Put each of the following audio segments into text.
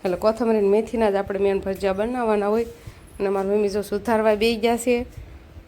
એટલે કોથમરી મેથીના જ આપણે મેન ભજીયા બનાવવાના હોય અને મારી મમ્મી જો સુધારવા બેસી ગયા છે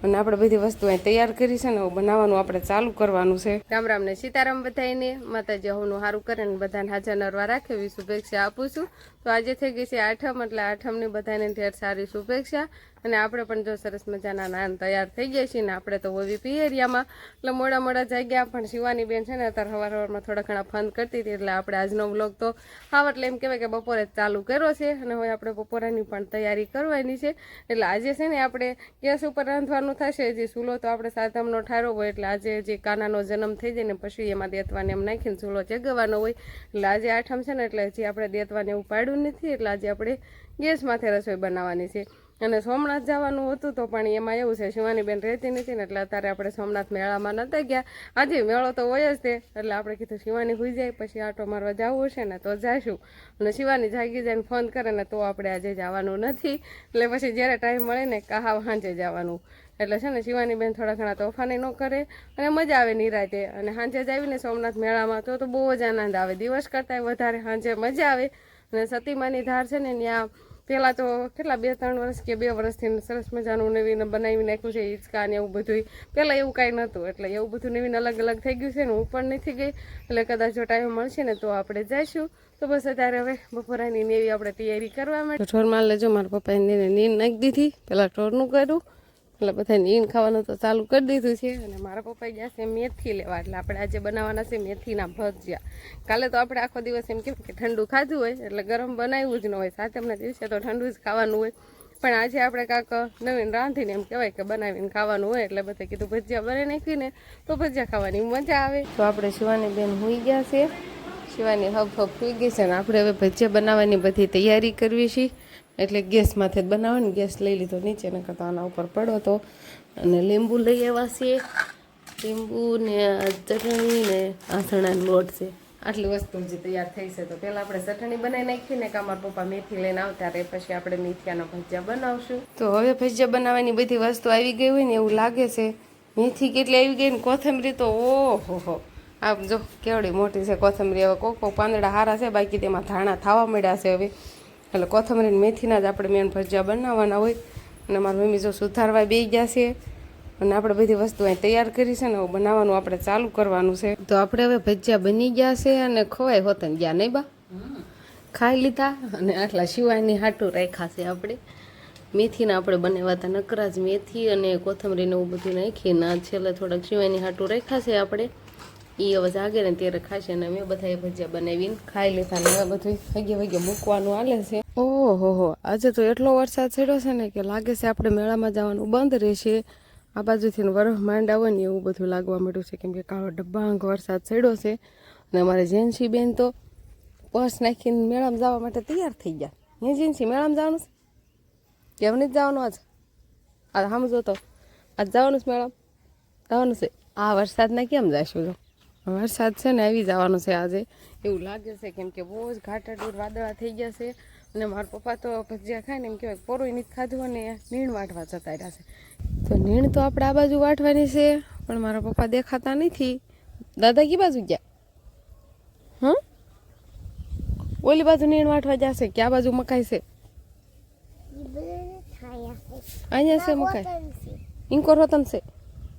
અને આપણે બધી વસ્તુ અહીં તૈયાર કરી છે ને બનાવવાનું આપણે ચાલુ કરવાનું છે. રામ રામ ને સીતારામ બધાને માતાજી હવનું સારું કરે ને બધાને હાજર નરવા રાખે એવી શુભેચ્છા આપું છું. તો આજે થઈ ગઈ છે આઠમ એટલે આઠમની બધાને ઢેર સારી શુભેચ્છા અને આપણે પણ જો સરસ મજાના નાન તૈયાર થઈ ગયા છીએ ને આપણે તો હોવી પિયરિયામાં એટલે મોડા જાગ્યા પણ શિવાની બેન છે ને અત્યારે સવારમાં થોડા ઘણા ફન કરતી હતી એટલે આપણે આજનો વ્લોગ તો હાવ એટલે એમ કહેવાય કે બપોરે ચાલુ કર્યો છે અને હવે આપણે બપોરાની પણ તૈયારી કરવાની છે. એટલે આજે છે ને આપણે ગેસ ઉપર રાંધવાનું થશે. જે ચૂલો તો આપણે સાતમનો ઠારો હોય એટલે આજે જે કાનાનો જન્મ થઈ જાય ને પછી એમાં દેતવાને એમ નાખીને ચૂલો ચગાવવાનો હોય એટલે આજે આઠમ છે ને એટલે હજી આપણે દેતવાને એવું પાડ્યું નથી એટલે આજે આપણે ગેસમાંથી રસોઈ બનાવવાની છે. અને સોમનાથ જવાનું હતું તો પણ એમાં એવું છે શિવાની બેન રહેતી નથી ને એટલે અત્યારે આપણે સોમનાથ મેળામાં નતા ગયા. આજે મેળો તો હોય જ તે એટલે આપણે કીધું શિવાની હોઈ જાય પછી આટો મારવા જવું હશે ને તો જઈશું અને શિવાની જાગી જાય ને ફોન કરે ને તો આપણે આજે જવાનું નથી એટલે પછી જ્યારે ટાઈમ મળે ને કાહાવ સાંજે જવાનું એટલે છે ને શિવાની બેન થોડા ઘણા તોફાની ન કરે અને મજા આવે નિરાતે અને સાંજે જ આવીને સોમનાથ મેળામાં તો બહુ જ આનંદ આવે. દિવસ કરતાં વધારે સાંજે મજા આવે અને સતીમાની ધાર છે ને ત્યાં પહેલાં તો કેટલા 2-3 વર્ષ કે 2 વર્ષથી સરસ મજાનું નવીન બનાવી નાખ્યું છે હિંચકા ને એવું બધું. પહેલાં એવું કાંઈ નહોતું એટલે એવું બધું નવીન અલગ અલગ થઈ ગયું છે ને હું પણ નથી ગઈ એટલે કદાચ જો ટાઈમ મળશે ને તો આપણે જઈશું. તો બસ અત્યારે હવે બપોરાની ને એવી આપણે તૈયારી કરવા માટે ઢોરમાં લેજો મારા પપ્પાએ નીંદ નાખી દીધી પહેલાં ઢોરનું કર્યું એટલે બધા નીંદ ખાવાનું તો ચાલુ કરી દીધું છે અને મારા પપ્પાએ ગયા છે મેથી લેવા એટલે આપણે આજે બનાવવાના છે મેથીના ભજીયા. કાલે તો આપણે આખો દિવસ એમ કેમ કે ઠંડુ ખાધું હોય એટલે ગરમ બનાવ્યું જ ન હોય સાતમના દિવસે તો ઠંડુ જ ખાવાનું હોય પણ આજે આપણે કાંક નવીન રાંધીને એમ કહેવાય કે બનાવીને ખાવાનું હોય એટલે બધા કીધું ભજીયા બનાવી નાખીને તો ભજીયા ખાવાની મજા આવે. તો આપણે શિવાની બેન હોઈ ગયા છે શિવાની હબ હોઈ ગઈ છે ને આપણે હવે ભજીયા બનાવવાની બધી તૈયારી કરવી છે એટલે ગેસમાંથી જ બનાવવાની. ગેસ લઈ લીધો નીચે ને કરતા આના ઉપર પડો તો અને લીંબુ લઈ આવ્યા છીએ લીંબુ ને ચટણી ને આસણાનો લોટ છે આટલી વસ્તુ જે તૈયાર થઈ છે. તો પહેલાં આપણે ચટણી બનાવી નાખીએ ને કાં મારા પપ્પા મેથી લઈને આવતા રહે પછી આપણે મેથીયાના ભજીયા બનાવશું. તો હવે ભજીયા બનાવવાની બધી વસ્તુ આવી ગઈ હોય ને એવું લાગે છે. મેથી કેટલી આવી ગઈ ને કોથમરી તો ઓહો આપ જો કેવડી મોટી છે કોથમરી. હવે કોકો પાંદડા હારા છે બાકી તેમાં ધાણા થવા મળ્યા છે હવે એટલે કોથમરી મેથીના જ આપણે મેન ભજીયા બનાવવાના હોય અને મારી મમ્મી જો સુધારવા બેસી ગયા છે અને આપણે બધી વસ્તુ અહીં તૈયાર કરી છે ને બનાવવાનું આપણે ચાલુ કરવાનું છે. તો આપણે હવે ભજીયા બની ગયા છે અને ખવાય હોતન ગયા નહીં બા ખાઈ લીધા અને આટલા શિવાની હાટું રાખ્યા છે આપણે મેથીના આપણે બનાવ્યા હતા નકરા જ મેથી અને કોથમરીને એવું બધું નાખીને છેલ્લે થોડાક શિવાની હાટું રાખ્યા છે આપણે એ હવે જાગે ને ત્યારે ખાશે અને મેં બધા ભજીયા બનાવીને ખાઈ લીધા ને હવે બધું વાગે મૂકવાનું હાલે છે. ઓહો આજે તો એટલો વરસાદ ચડ્યો છે ને કે લાગે છે આપણે મેળામાં જવાનું બંધ રહેશે. આ બાજુથી વરફ માંડા હોય ને એવું બધું લાગવા માંડ્યું છે કેમ કે કાળો ડબ્બાંગ વરસાદ ચડ્યો છે અને અમારે જેન્સી બેન તો પર્સ નાખીને મેળામાં જવા માટે તૈયાર થઈ ગયા. ને જેન્સી મેળામાં જવાનું છે કેમ નથી જવાનું આજ સમજો તો આજ જવાનું છે મેળામાં જવાનું છે. આ વરસાદના કેમ જઈશું તો વરસાદ છે ને આવી જવાનું છે આજે એવું લાગે છે કેમ કે બહુ જ ઘાટાઢોર વાદળા થઈ ગયા છે અને મારા પપ્પા તો ભજીયા ખાય ને એમ કહેવાય પોરોય નથી ખાધું અને નીણ વાટવા જતા રહ્યા છે. તો નીણ તો આપણે આ બાજુ વાટવાની છે પણ મારા પપ્પા દેખાતા નથી. દાદા કી બાજુ ગયા ઓલી બાજુ નીણ વાટવા જશે કે આ બાજુ મકાઈ છે અહીંયા છે મકાઈ ઇન્કોર હોતન છે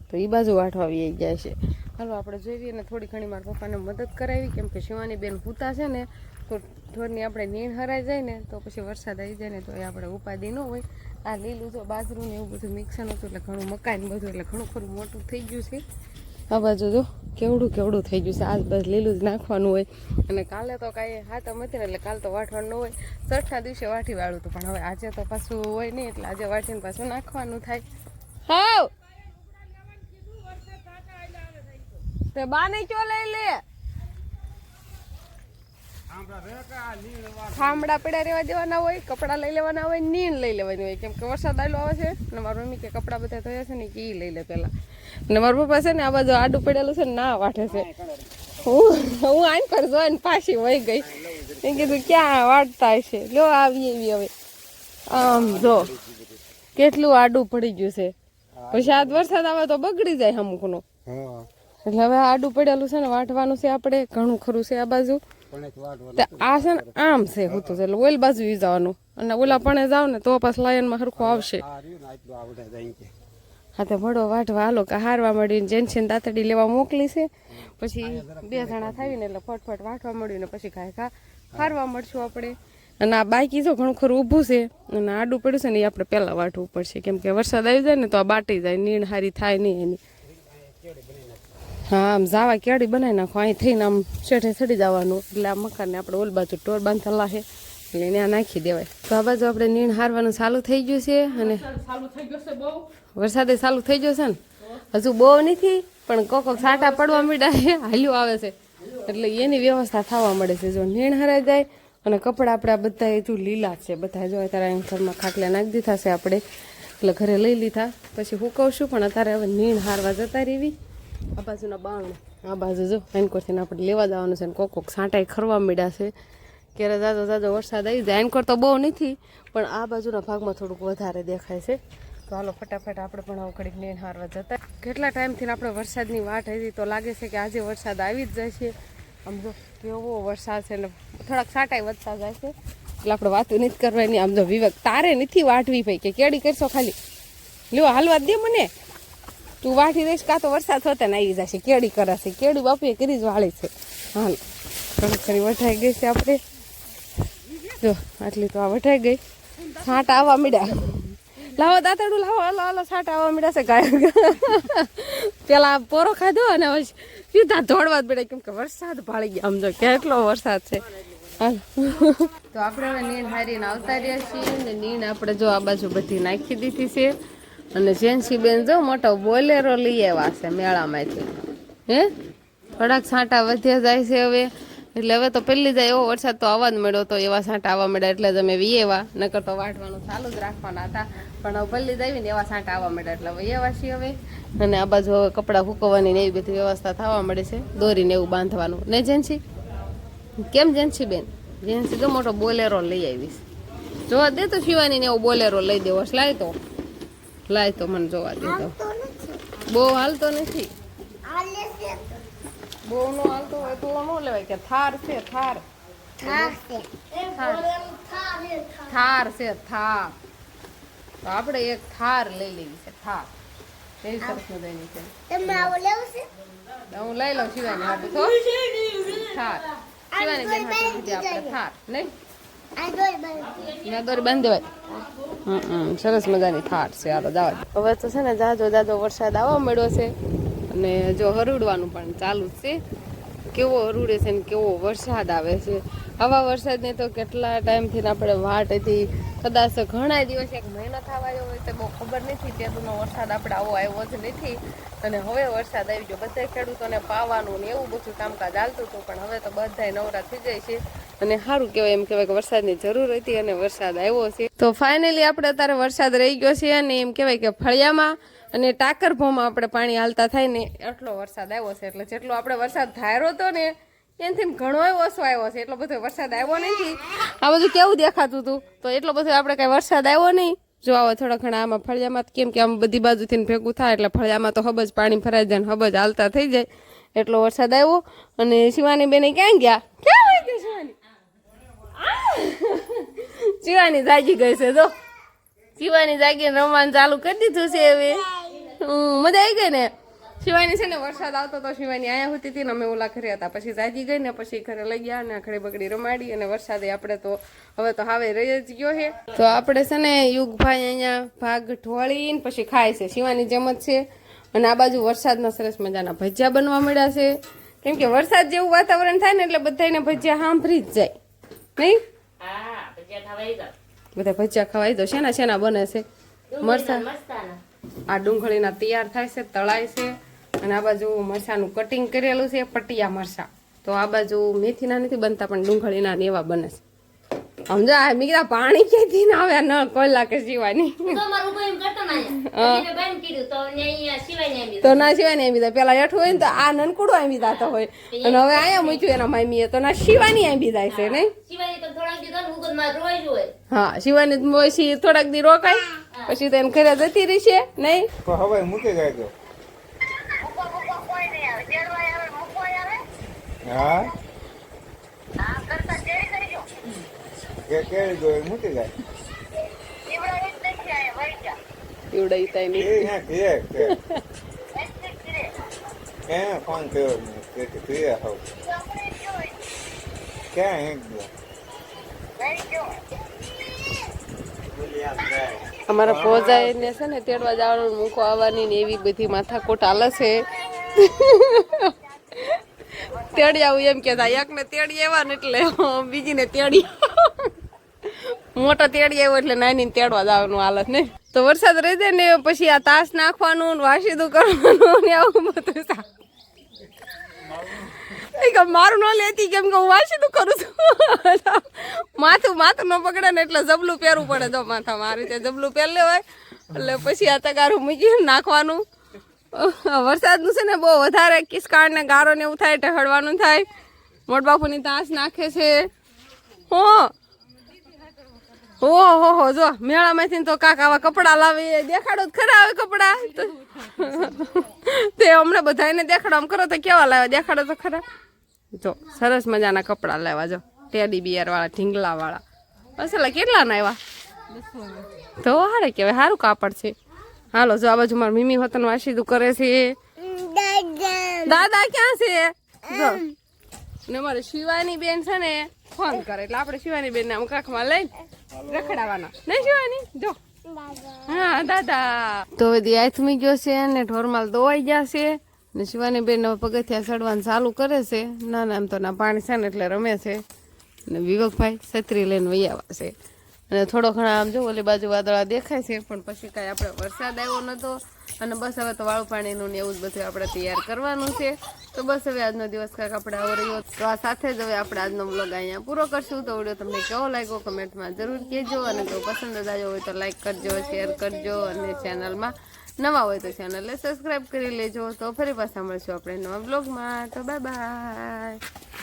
તો એ બાજુ વાટવા આવી જાય છે. હાલો આપણે જોઈએ ને થોડી ઘણી મારા પપ્પાને મદદ કરાવી કેમ કે શિવાની બેન ભૂતા છે ને તો ઢોરની આપણે નીણ હરાઈ જાય ને તો પછી વરસાદ આવી જાય ને તો એ આપણે ઉપાધિ ન હોય. આ લીલું જો બાજરું ને એવું બધું મિક્સર હતું એટલે ઘણું મકાઈ ને બધું એટલે ઘણું ખરું મોટું થઈ ગયું છે. આ બાજુ જો કેવડું થઈ ગયું છે. આજ બસ લીલું જ નાખવાનું હોય અને કાલે તો કાંઈ હાથમ હતી ને એટલે કાલે તો વાટવાનું ન હોય. છઠ્ઠા દિવસે વાટી વાળું હતું પણ હવે આજે તો પાછું હોય નહીં એટલે આજે વાટીને પાછું નાખવાનું થાય. હાવ તે બા નહીં ચો લઈ લે ખામડા પડ્યા રહેવા દેવાના હોય કપડાં લઈ લેવાના હોય નીણ લઈ લેવાની હોય કેમ કે વરસાદ આવેલો આવે છે અને મારી મમ્મી કે કપડાં બધા ધોયા છે ને કે એ લઈ લે પહેલાં અને મારા પપ્પા છે ને આ બાજુ આડું પડેલું છે ને ના વાટે છે. હું આઈન પર જોઈને પાછી વહી ગઈ એ કીધું ક્યાં વાટતા હશે લ્યો આવી એવી હવે આમ જો કેટલું આડું પડી ગયું છે પછી આજ વરસાદ આવે તો બગડી જાય અમુકનો એટલે હવે આડું પડેલું છે ને વાટવાનું છે આપણે ઘણું ખરું છે આ બાજુ આ છે ને આમ છે હું તો એટલે ઓલ બાજુ ઈ જવાનું અને ઓલા પણ જાવ ને તો પાછ લાયનમાં હરખું આવશે. હા તો ભડો વાટવા હાલો કે હારવા મળીને જેન્સીને દાંતડી લેવા મોકલી છે પછી 2 જણા થાવીને એટલે ફટફટ વાટવા મળ્યું ને પછી કાંઈ હારવા મળશું આપણે. અને આ બાકી જો ઘણું ખરું ઊભું છે અને આડું પડ્યું છે ને એ આપણે પહેલાં વાટવું પડશે કેમ કે વરસાદ આવી જાય ને તો આ બાટી જાય નીણ હારી થાય નહીં એની. હા આમ જાવા કેળી બનાવી નાખો અહીં થઈને આમ શેઠે ચડી જવાનું એટલે આ મકાનને આપણે ઓલ બાજુ ટોર બાંધેલા છે એટલે ત્યાં નાખી દેવાય. તો આ બાજુ આપણે નીણ હારવાનું ચાલુ થઈ ગયું છે અને વરસાદે ચાલુ થઈ ગયો છે ને હજુ બહુ નથી પણ કોક છાંટા પડવા માંડ્યા છે હાલ્યું આવે છે એટલે એની વ્યવસ્થા થવા મળે છે. જો નીણ હરાઈ જાય અને કપડાં આપણા બધા હજુ લીલા છે બધા જો અત્યારે ઘરમાં ખાટલે નાખી દીધા છે આપણે એટલે ઘરે લઈ લીધા પછી હુકવશું પણ અત્યારે હવે નીણ હારવા જતા રહેવી. આ બાજુના બાવણ આ બાજુ જો એનકોરથી આપણે લેવા જવાનું છે ને કોક છાંટાઈ ખરવા માંડ્યા છે ક્યારે જાજો વરસાદ આવી જાય. એનકોર તો બહુ નથી પણ આ બાજુના ભાગમાં થોડુંક વધારે દેખાય છે. તો હાલો ફટાફટ આપણે પણ આવું ઘડીક નીણ હારવા જતા. કેટલા ટાઈમથી આપણે વરસાદની વાટ હતી તો લાગે છે કે આજે વરસાદ આવી જ જાય છે. આમ જો કેવો વરસાદ છે ને થોડાક છાંટાઈ વધતા જાય છે એટલે આપણે વાતું નથી કરવાની. આમ જો વિવેક તારે નથી વાટવી ભાઈ કે કેડી કરશો ખાલી લ્યો હાલવા દે મને તું વાટી દઈશ કાં તો વરસાદ થતા ને આવી જશે કેડી કરાશે કેડી બાપુએ કરી જ વાળી છે. હાલ ઘણી ખરી વઢાઈ ગઈ છે આપણે જો આટલી તો આ વઢાઈ ગઈ છાંટા આવવા મીડ્યા લાવો દાંતડું લાવો હાલો હાલો છાંટા આવવા મીડ્યા છે ગાય પેલા પોરો ખાધો અને હવે સીધા દોડવા જ પડે કેમ કે વરસાદ ભાળી ગયા. આમ જો કેટલો વરસાદ છે. હાલ તો આપણે હવે નીણ હારીને આવતા રહ્યા છીએ ને નીણ આપણે જો આ બાજુ બધી નાખી દીધી છે અને જેન્સી બેન જો મોટો બોલેરો લઈ આવ્યા છે મેળામાંથી હે થોડાક છાંટા વધ્યા જાય છે હવે એટલે હવે તો પહેલી જાય એવો વરસાદ તો આવવા જ મળ્યો તો એવા છાંટા આવવા મળ્યા એટલે જ અમે વીએવા નકર તો વાટવાનું ચાલુ જ રાખવાના હતા પણ હવે પહેલી જાય ને એવા છાંટા આવવા મળ્યા એટલે વીએવા છીએ હવે. અને આ બાજુ હવે કપડાં સૂકવવાની ને એવી બધી વ્યવસ્થા થવા મળે છે દોરીને એવું બાંધવાનું ને જેન્સી કેમ જેન્સી બેન જેન્સી તો મોટો બોલેરો લઈ આવીશ જોવા દે તો શિવાની ને એવો બોલેરો લઈ દેવો લાય તો મને જોવા દે તો બહુ હાલતો નથી બહુ નો હાલતો હોય તો ન લેવાય કે થાર છે થાર છે થાર તો આપણે એક થાર લઈ લેવી છે થાર એવી સરસ મજાની છે હું લઈ લઉં શિવાની હાટું તો થાર શિવાની બેન હાટું લીધી આપણે થાર નહીં દોરી બાંધી દેવાય સરસ મજાની થાર છે. હાલો જવા હવે તો છે ને જાજો વરસાદ આવવા મળ્યો છે અને જો હરુડવાનું પણ ચાલુ છે કેવો હરુડે છે ને કેવો વરસાદ આવે છે. આવા વરસાદને તો કેટલા ટાઈમથી આપણે વાટ હતી કદાચ ઘણા દિવસ 1 મહિનો થવા આવ્યો હોય તો બહુ ખબર નથી તેનો વરસાદ આપણે આવો આવ્યો જ નથી અને હવે વરસાદ આવી ગયો. બધા ખેડૂતોને પાવાનું ને એવું બધું કામકાજ ચાલતું હતું પણ હવે તો બધા નવરા થઈ જાય છે અને સારું કહેવાય એમ કહેવાય કે વરસાદની જરૂર હતી અને વરસાદ આવ્યો છે. તો ફાઇનલી આપણે અત્યારે વરસાદ રહી ગયો છે અને એમ કહેવાય કે ફળિયામાં અને ટાકરભોમાં આપણે પાણી હાલતા થાય ને એટલો વરસાદ આવ્યો છે એટલે જેટલો આપણે વરસાદ ધાર્યો હતો ને એનાથી ઘણો ઓછો આવ્યો છે. એટલો બધો વરસાદ આવ્યો નથી. આ બધું કેવું દેખાતું હતું તો એટલો બધો આપણે કાંઈ વરસાદ આવ્યો નહીં. જો આવો થોડા ઘણા આમાં ફળિયામાં કેમ કે આમ બધી બાજુથી ભેગું થાય એટલે ફળિયામાં તો હબજ પાણી ભરાઈ જાય ને હબજ હાલતા થઈ જાય એટલો વરસાદ આવ્યો. અને શિવાની બેને ક્યાં ગયા શિવાની શિવાની જાગી ગઈ છે જો શિવાની જાગીને રમવાનું ચાલુ કરી દીધું છે હવે મજા આવી ગઈ ને. શિવાની છે ને વરસાદ આવતો તો શિવાની અહીંયા હોતી હતી ને અમે ઓલા ઘરે હતા પછી જાગી ગઈ ને પછી ઘરે લઈ ગયા ને આખડી બગડી રમાડી અને વરસાદે આપણે તો હવે તો હાવે રહી જ ગયો છે. તો આપણે છે ને યુગભાઈ અહીંયા ભાગ ઢોળીને પછી ખાય છે શિવાની જેમ જ છે. અને આ બાજુ વરસાદના સરસ મજાના ભજીયા બનવા મળ્યા છે કેમ કે વરસાદ જેવું વાતાવરણ થાય ને એટલે બધાને ભજીયા સાંભળી જ જાય નહીં. બધા ભજીયા ખવાઈ દો શેના બને છે મરસા આ ડુંગળીના તૈયાર થાય છે તળાય છે અને આ બાજુ મરસાનું કટિંગ કરેલું છે પટિયા મરસા. તો આ બાજુ મેથીના નથી બનતા પણ ડુંગળીના ને એવા બને છે. સમજા મેં કીધા પાણી ક્યાંથી ના આવે ન કોયલા કે શિવાની તો ના શિવાની આંબી પેલા હેઠું હોય ને તો આ નનકુડું આંબી દાતો હોય અને હવે આયા મૂક્યું એના મામીએ તો ના શિવાની આંબી જાય છે નહીં. હા શિવાની થોડાક દી રોકાય પછી તો એને ઘરે જતી રહી છે નહીં. હવે મૂકી ગયો હા કેળી ગયો મૂકી જાય એવડાઈ તાઈ એ નહીં ના ઘીરે કે એને ફોન કર્યો કે ઘીરે હોવ ક્યાં હેંગ ગયો અમારા પોજાઈને છે ને તેડવા જવાનું મૂકો આવવાની ને એવી બધી માથાકોટ હાલે છે તેડી આવું એમ કેતા એકને તેડી આવવાનું એટલે બીજીને તેડી મોટો તેડી આવ્યો એટલે નાની તેડવા જવાનું હાલત ને તો વરસાદ રહી જાય ને પછી આ તાસ નાખવાનું ને વાસીદું કરવાનું ને આવું બધું મારું ન લેતી કેમ કે હું વાસીદું કરું છું માથું ન પકડે ને એટલે જબલું પહેરવું પડે જો માથા મારી રીતે જબલું પહેર લેવાય એટલે પછી આ તગારું મૂકીને નાખવાનું વરસાદનું છે ને બહુ વધારે કિસકાળ ને ગારો ને એવું થાય ટહળવાનું થાય મોટબાપુની તાસ નાખે છે હો જો મેળામાંથી તો કાક આવા કપડા લાવે દેખાડો ખરા આવે કપડા તે હમણાં બધાને દેખાડો આમ કરો તો કેવા લાવ્યા દેખાડો તો ખરા જો સરસ મજાના કપડા લેવા જો ટેડી બિયર વાળા ઢીંગલા વાળા અસલા કેટલા ના આવ્યા તો હારે કેવાય સારું કાપડ છે હાલો જો આ બાજુ મારી મીમી હોતન વાસીદું કરે છે દાદા ક્યાં છે જો ને મારે શિવાની બેન છે ને ફોન કરે એટલે આપણે શિવાની બેન ને આમ કાખમાં લઈને રખડાવાના નહીં શિવાની જો હા દાદા તો બધી આથમી ગયો છે ને ઢોરમાલ દોવાઈ ગયા છે ને શિવાની બેન પગથિયા ચડવાનું ચાલુ કરે છે ના એમ તો ના પાણી છે ને એટલે રમે છે ને વિવેકભાઈ છત્રી લઈને વૈયાવા છે અને થોડો ઘણા આમ જો ઓલી બાજુ વાદળા દેખાય છે પણ પછી કાંઈ આપણે વરસાદ આવ્યો નહોતો અને બસ હવે તો વાળું પાણીનું ને એવું જ બધું આપણે તૈયાર કરવાનું છે તો બસ હવે આજનો દિવસ કાંઈક આપણે આવો રહ્યો તો આ સાથે જ હવે આપણે આજનો વ્લોગ અહીંયા પૂરો કરશું તો વિડીયો તમને કેવો લાગ્યો કમેન્ટમાં જરૂર કહેજો અને જો પસંદ જ આવ્યો હોય તો લાઈક કરજો શેર કરજો અને ચેનલમાં નવા હોય તો ચેનલને સબસ્ક્રાઈબ કરી લેજો તો ફરી પાછા મળશું આપણે નવા વ્લોગમાં તો બાય બાય